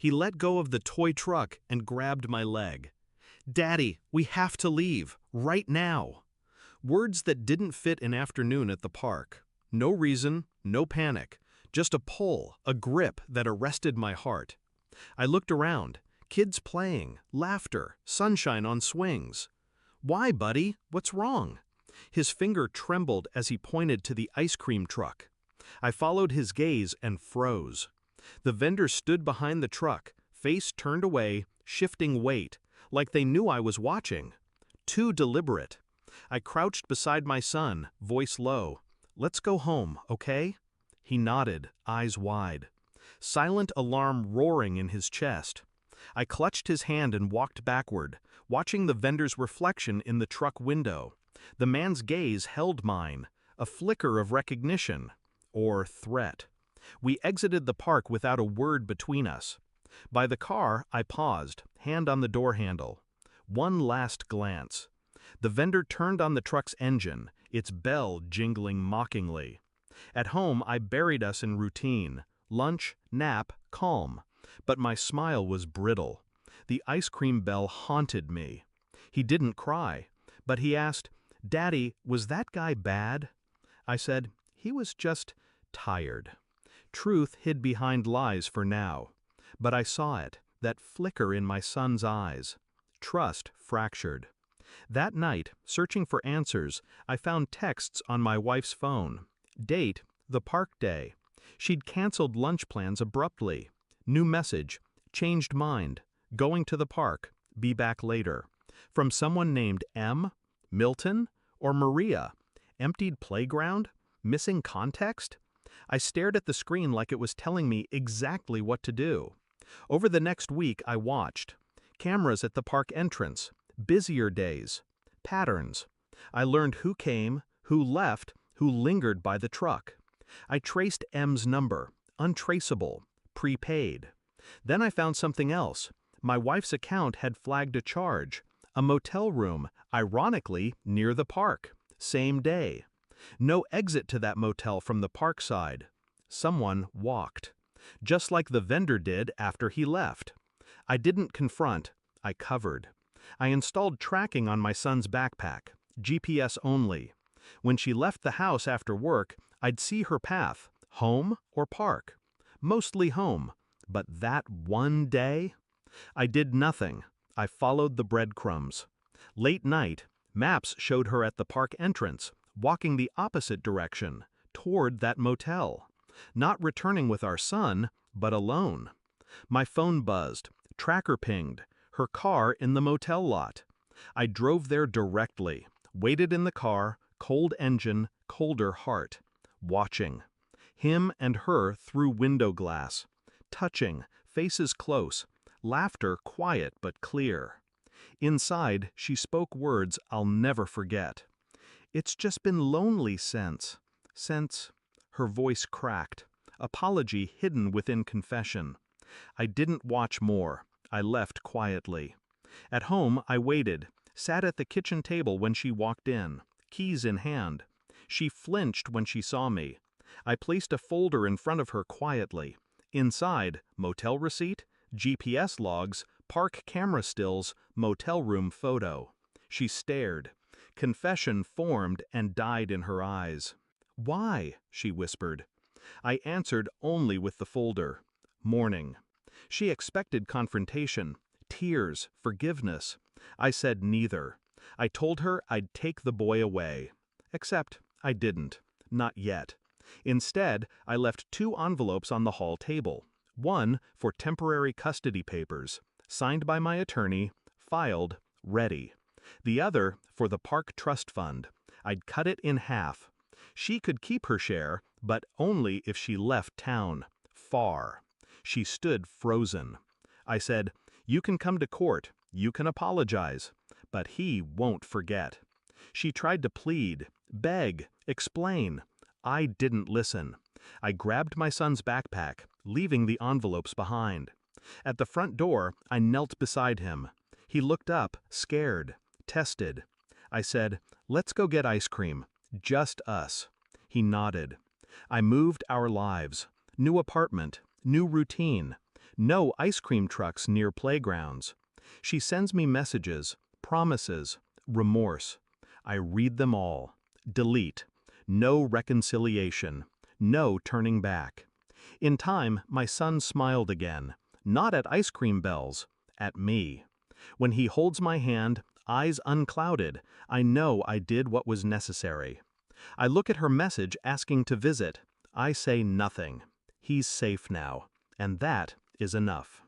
He let go of the toy truck and grabbed my leg. "Daddy, we have to leave, right now." Words that didn't fit an afternoon at the park. No reason, no panic, just a pull, a grip that arrested my heart. I looked around, kids playing, laughter, sunshine on swings. "Why, buddy? What's wrong?" His finger trembled as he pointed to the ice cream truck. I followed his gaze and froze. The vendor stood behind the truck, face turned away, shifting weight, like they knew I was watching. Too deliberate. I crouched beside my son, voice low. "Let's go home, okay?" He nodded, eyes wide. Silent alarm roaring in his chest. I clutched his hand and walked backward, watching the vendor's reflection in the truck window. The man's gaze held mine, a flicker of recognition. Or threat. We exited the park without a word between us. By the car, I paused, hand on the door handle. One last glance. The vendor turned on the truck's engine, its bell jingling mockingly. At home, I buried us in routine. Lunch, nap, calm. But my smile was brittle. The ice cream bell haunted me. He didn't cry, but he asked, "Daddy, was that guy bad?" I said, "He was just tired." Truth hid behind lies for now. But I saw it, that flicker in my son's eyes. Trust fractured. That night, searching for answers, I found texts on my wife's phone. Date, the park day. She'd canceled lunch plans abruptly. New message, changed mind, going to the park, be back later. From someone named M, Milton, or Maria. Emptied playground? Missing context? I stared at the screen like it was telling me exactly what to do. Over the next week, I watched. Cameras at the park entrance, busier days, patterns. I learned who came, who left, who lingered by the truck. I traced M's number, untraceable, prepaid. Then I found something else. My wife's account had flagged a charge, a motel room, ironically near the park, same day. No exit to that motel from the park side. Someone walked. Just like the vendor did after he left. I didn't confront, I covered. I installed tracking on my son's backpack, GPS only. When she left the house after work, I'd see her path, home or park. Mostly home, but that one day? I did nothing. I followed the breadcrumbs. Late night, maps showed her at the park entrance, walking the opposite direction, toward that motel. Not returning with our son, but alone. My phone buzzed, tracker pinged, her car in the motel lot. I drove there directly, waited in the car, cold engine, colder heart. Watching. Him and her through window glass. Touching, faces close, laughter quiet but clear. Inside, she spoke words I'll never forget. "It's just been lonely since." Her voice cracked, apology hidden within confession. I didn't watch more. I left quietly. At home, I waited, sat at the kitchen table when she walked in, keys in hand. She flinched when she saw me. I placed a folder in front of her quietly. Inside, motel receipt, GPS logs, park camera stills, motel room photo. She stared. Confession formed and died in her eyes. "Why?" she whispered. I answered only with the folder. Mourning. She expected confrontation, tears, forgiveness. I said neither. I told her I'd take the boy away. Except I didn't. Not yet. Instead, I left 2 envelopes on the hall table. One for temporary custody papers, signed by my attorney, filed, ready. The other for the park trust fund. I'd cut it in half. She could keep her share, but only if she left town. Far. She stood frozen. I said, "You can come to court, you can apologize, but he won't forget." She tried to plead, beg, explain. I didn't listen. I grabbed my son's backpack, leaving the envelopes behind. At the front door, I knelt beside him. He looked up, scared, tested. I said, "Let's go get ice cream. Just us." He nodded. I moved our lives. New apartment, new routine, No ice cream trucks near playgrounds. She sends me messages, promises, remorse. I read them all. Delete. No reconciliation. No turning back. In time, my son smiled again. Not at ice cream bells. At me. When he holds my hand, eyes unclouded, I know I did what was necessary. I look at her message asking to visit. I say nothing. He's safe now. And that is enough.